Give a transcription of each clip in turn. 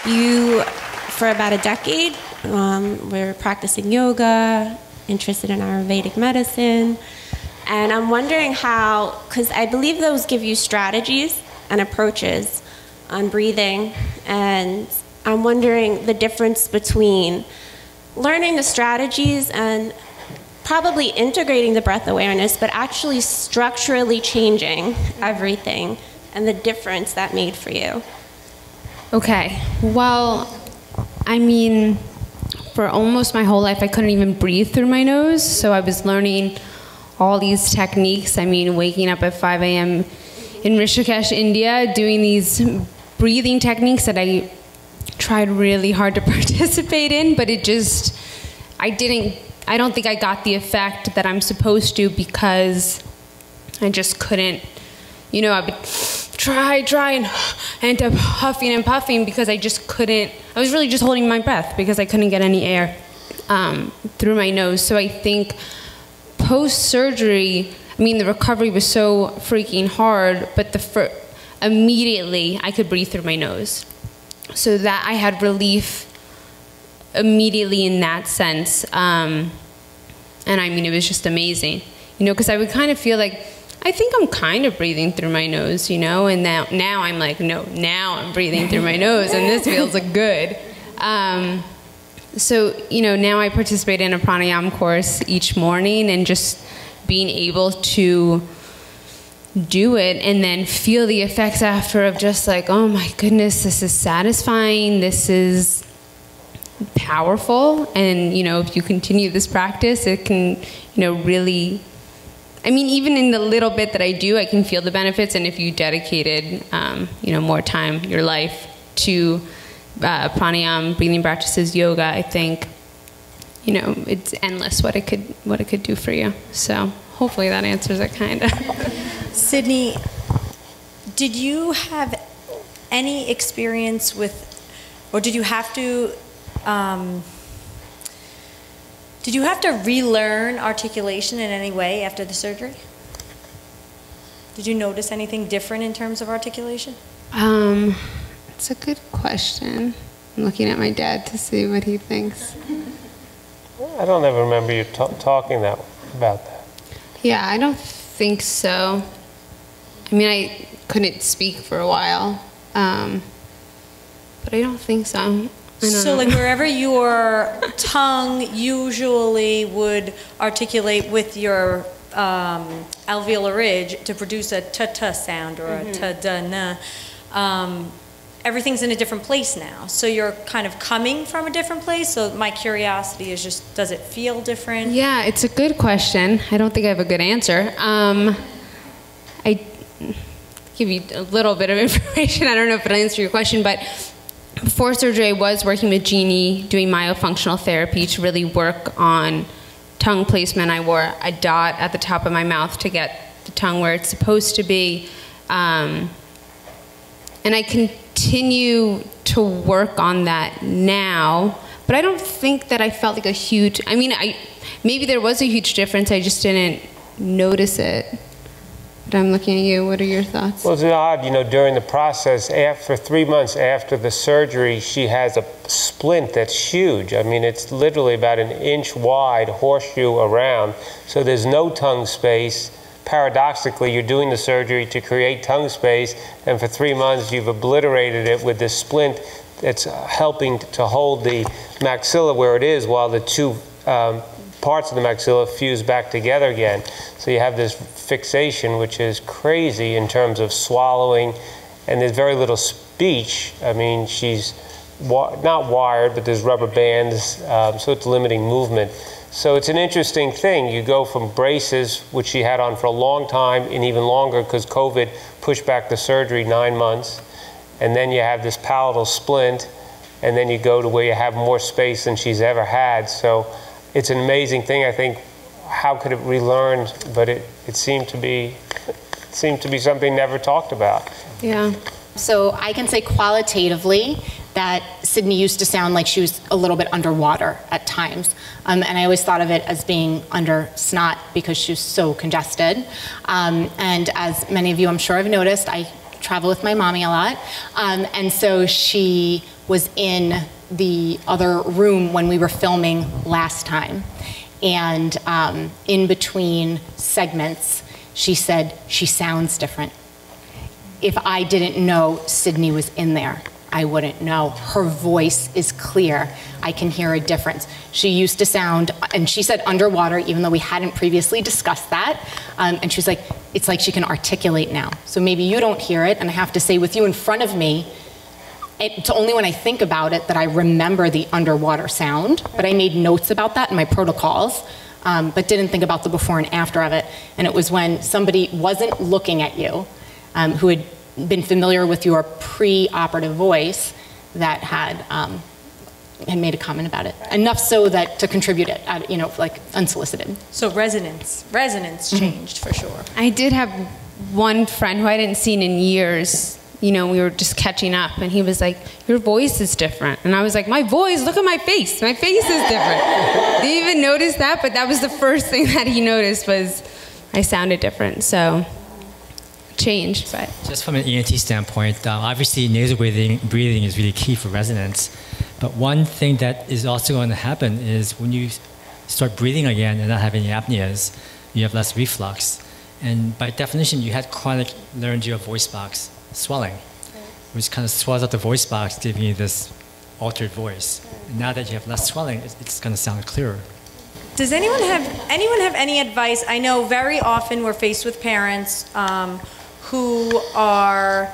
you, for about a decade, were practicing yoga, interested in Ayurvedic medicine, and I'm wondering how, because I believe those give you strategies and approaches on breathing, and I'm wondering the difference between learning the strategies and probably integrating the breath awareness, but actually structurally changing everything, and the difference that made for you. Okay, well, I mean, for almost my whole life, I couldn't even breathe through my nose, so I was learning all these techniques. I mean, waking up at 5 a.m. in Rishikesh, India, doing these breathing techniques that I tried really hard to participate in, but it just, I don't think I got the effect that I'm supposed to, because I just couldn't, you know, I would try and end up huffing and puffing because I just couldn't, I was really just holding my breath because I couldn't get any air through my nose. So I think post-surgery, I mean, the recovery was so freaking hard, but immediately I could breathe through my nose. So that I had relief immediately in that sense. And I mean, it was just amazing, you know, because I would kind of feel like, I think I'm kind of breathing through my nose, you know, and now I'm like, no, now I'm breathing through my nose, and this feels good. So, you know, now I participate in a pranayama course each morning, and just being able to do it and then feel the effects after of just like, oh my goodness, this is satisfying, this is powerful, and, you know, if you continue this practice, it can, you know, really, I mean, even in the little bit that I do, I can feel the benefits, and if you dedicated, you know, more time, your life, to pranayama, breathing practices, yoga, I think, you know, it's endless what it could do for you. So hopefully that answers it, kind of. Sydney, did you have any experience with, or did you have to relearn articulation in any way after the surgery? Did you notice anything different in terms of articulation? It's a good question. I'm looking at my dad to see what he thinks. I don't ever remember you talking about that. Yeah, I don't think so. I mean, I couldn't speak for a while, but I don't think so. I don't know. Like wherever your tongue usually would articulate with your alveolar ridge to produce a ta-ta sound or a ta-da-na, everything's in a different place now. So you're kind of coming from a different place. So my curiosity is just, does it feel different? Yeah, it's a good question. I don't think I have a good answer. I give you a little bit of information. I don't know if it'll answer your question, but before surgery, I was working with Jeannie, doing myofunctional therapy to really work on tongue placement. I wore a dot at the top of my mouth to get the tongue where it's supposed to be. And I continue to work on that now, but I don't think that I felt like a huge, I mean, maybe there was a huge difference, I just didn't notice it. But I'm looking at you, what are your thoughts? Well, it's odd, you know, during the process, for 3 months after the surgery, she has a splint that's huge. I mean, it's literally about an inch wide, horseshoe around, so there's no tongue space. Paradoxically, you're doing the surgery to create tongue space, and for 3 months you've obliterated it with this splint that's helping to hold the maxilla where it is while the two parts of the maxilla fuse back together again. So you have this fixation, which is crazy in terms of swallowing, and there's very little speech. I mean, she's not wired, but there's rubber bands, so it's limiting movement. So it's an interesting thing. You go from braces, which she had on for a long time, and even longer because COVID pushed back the surgery 9 months, and then you have this palatal splint, and then you go to where you have more space than she's ever had. So it's an amazing thing. I think, how could it relearn? But it seemed to be something never talked about. Yeah. So I can say qualitatively that Sydney used to sound like she was a little bit underwater at times. And I always thought of it as being under snot because she was so congested. And as many of you I'm sure have noticed, I travel with my mommy a lot. And so she was in the other room when we were filming last time. And in between segments, she said, she sounds different. If I didn't know Sydney was in there, I wouldn't know. Her voice is clear. I can hear a difference. She used to sound, and she said underwater, even though we hadn't previously discussed that. And she was like, it's like she can articulate now. So maybe you don't hear it, and I have to say with you in front of me, it's only when I think about it that I remember the underwater sound, but I made notes about that in my protocols, but didn't think about the before and after of it. And it was when somebody wasn't looking at you, who had been familiar with your pre-operative voice, that had made a comment about it. Enough so that to contribute it, like unsolicited. So resonance changed for sure. I did have one friend who I hadn't seen in years. We were just catching up, and he was like, your voice is different. And I was like, my voice? Look at my face. My face is different. Didn't even notice that, but that was the first thing that he noticed was I sounded different. So change. But just from an ENT standpoint, obviously nasal breathing is really key for resonance. But one thing that is also going to happen is when you start breathing again and not having any apneas, you have less reflux. And by definition, you had chronic laryngeal voice box swelling, which kind of swells up the voice box, giving you this altered voice. And now that you have less swelling, it's going to sound clearer. Does anyone have any advice? I know very often we're faced with parents who are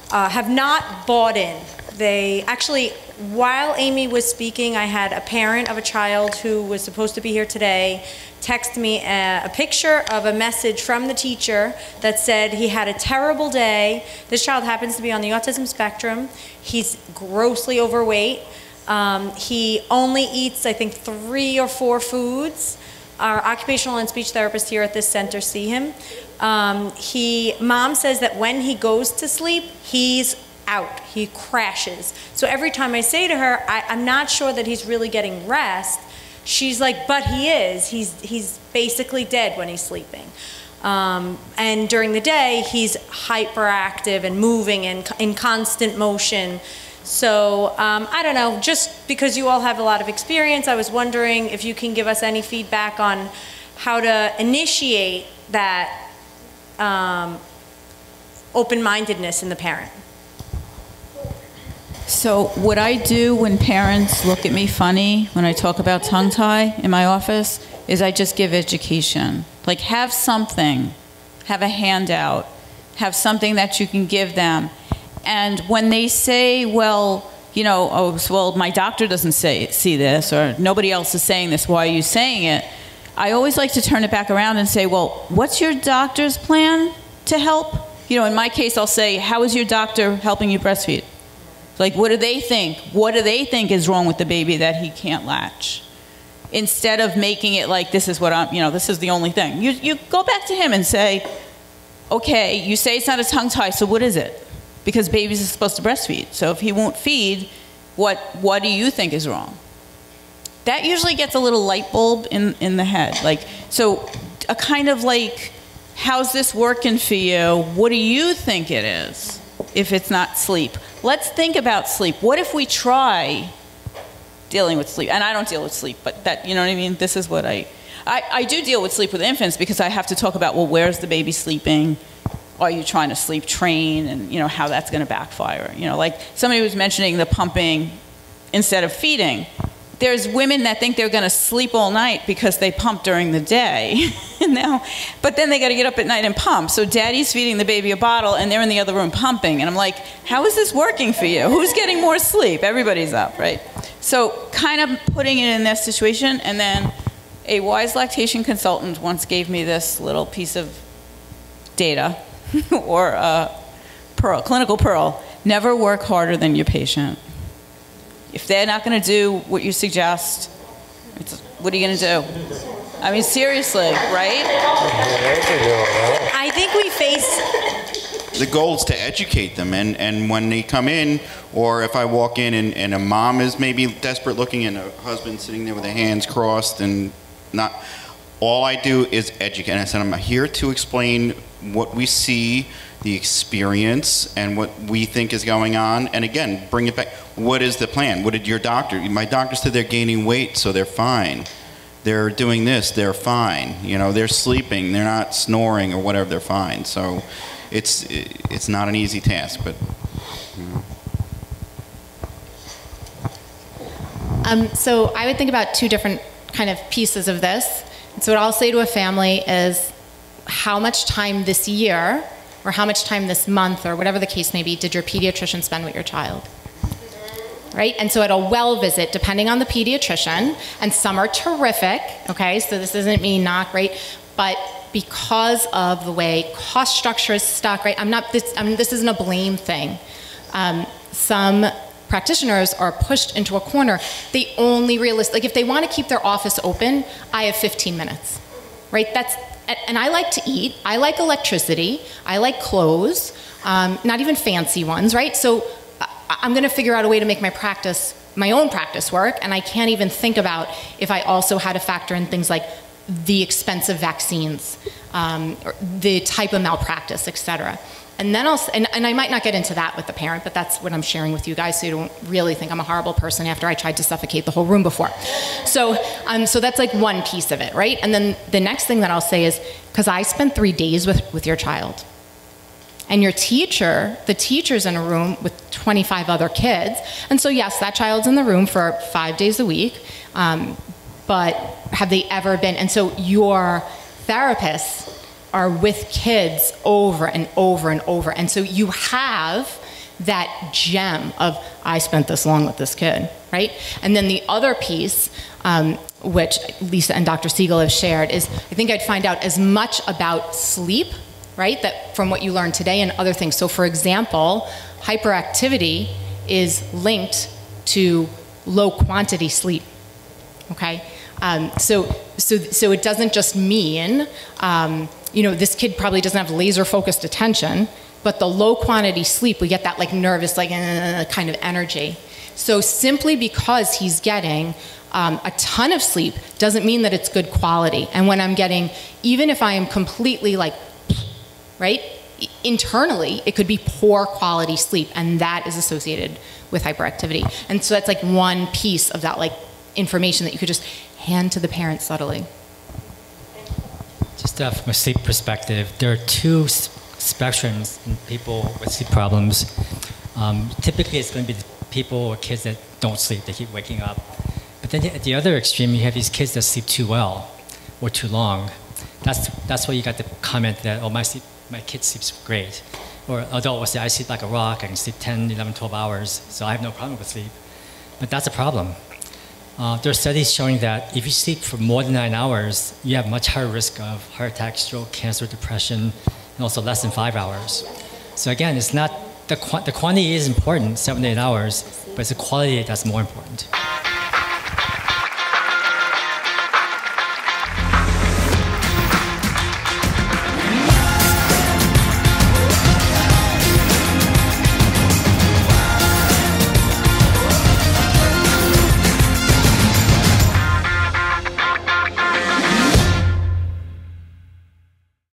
have not bought in. They actually, while Amy was speaking, I had a parent of a child who was supposed to be here today text me a picture of a message from the teacher that said he had a terrible day. This child happens to be on the autism spectrum. He's grossly overweight. He only eats, I think, 3 or 4 foods. Our occupational and speech therapist here at this center see him. Mom says that when he goes to sleep, he's out. He crashes. So every time I say to her, I'm not sure that he's really getting rest, she's like, but he is. He's basically dead when he's sleeping. And during the day, he's hyperactive and moving and in constant motion. So I don't know, just because you all have a lot of experience, I was wondering if you can give us any feedback on how to initiate that open-mindedness in the parent. So what I do when parents look at me funny when I talk about tongue tie in my office is I just give education. Like, have something, have a handout, have something that you can give them. And when they say, well, well, my doctor doesn't see this, or nobody else is saying this, why are you saying it? I always like to turn it back around and say, well, what's your doctor's plan to help? In my case, I'll say, how is your doctor helping you breastfeed? Like, what do they think? What do they think is wrong with the baby that he can't latch? Instead of making it like, this is what this is the only thing. You go back to him and say, okay, you say it's not a tongue tie, so what is it? Because babies are supposed to breastfeed. So if he won't feed, what do you think is wrong? That usually gets a little light bulb in the head. Like, so a kind of like, how's this working for you? What do you think it is if it's not sleep? Let's think about sleep. What if we try dealing with sleep? And I don't deal with sleep, but that, you know what I mean? This is what I do deal with sleep with infants, because I have to talk about, well, where's the baby sleeping? Are you trying to sleep train? And, how that's going to backfire. Like somebody was mentioning the pumping instead of feeding. There's women that think they're going to sleep all night because they pump during the day. But then they got to get up at night and pump. So daddy's feeding the baby a bottle and they're in the other room pumping. And I'm like, how is this working for you? Who's getting more sleep? Everybody's up, right? So kind of putting it in this situation. And then a wise lactation consultant once gave me this little piece of data or a pearl, clinical pearl. Never work harder than your patient. If they're not going to do what you suggest, what are you going to do? I mean, seriously, right? I think we face... The goal is to educate them, and when they come in, or if I walk in and a mom is maybe desperate looking and a husband sitting there with their hands crossed and not... All I do is educate. And I said, I'm here to explain what we see the experience and what we think is going on. And again, bring it back. What is the plan? What did your doctor? My doctor said they're gaining weight, so they're fine. They're doing this, they're fine. You know, they're sleeping, they're not snoring or whatever, they're fine. So it's not an easy task, but. You know. So I would think about two different kind of pieces of this. So what I'll say to a family is, how much time this year, or how much time this month, or whatever the case may be, did your pediatrician spend with your child? Right? And so at a well visit, depending on the pediatrician, and some are terrific, okay, so this isn't me not great, but because of the way cost structure is stuck, right, this isn't a blame thing. Some practitioners are pushed into a corner. They only like if they want to keep their office open, I have 15 minutes, right? And I like to eat, I like electricity, I like clothes, not even fancy ones, right? So I'm going to figure out a way to make my own practice work, and I can't even think about if I also had to factor in things like the expensive vaccines, or the type of malpractice, et cetera. And then and I might not get into that with the parent, but that's what I'm sharing with you guys, so you don't really think I'm a horrible person after I tried to suffocate the whole room before. So that's like one piece of it, right? And then the next thing that I'll say is, because I spent 3 days with your child, and the teacher's in a room with 25 other kids, and so yes, that child's in the room for 5 days a week, but have they ever been, and so your therapists are with kids over and over and over. And so you have that gem of, I spent this long with this kid, right? And then the other piece, which Lisa and Dr. Siegel have shared, is I think I'd find out as much about sleep, right? That from what you learned today and other things. So for example, hyperactivity is linked to low quantity sleep, okay? So it doesn't just mean, this kid probably doesn't have laser focused attention, but the low quantity sleep, we get that like nervous, like kind of energy. So simply because he's getting a ton of sleep doesn't mean that it's good quality. And when I'm getting, even if I am completely like, right, internally, it could be poor quality sleep, and that is associated with hyperactivity. And so that's like one piece of that like information that you could just hand to the parent subtly. Just from a sleep perspective, there are two spectrums in people with sleep problems. Typically, it's going to be the people or kids that don't sleep, they keep waking up. But then at the other extreme, you have these kids that sleep too well or too long. That's why you got the comment that, oh, my kid sleeps great. Or adult will say, I sleep like a rock, I can sleep 10, 11, 12 hours, so I have no problem with sleep. But that's a problem. There are studies showing that if you sleep for more than 9 hours, you have much higher risk of heart attack, stroke, cancer, depression, and also less than 5 hours. So again, it's not the quantity is important, 7 to 8 hours, but it's the quality that's more important.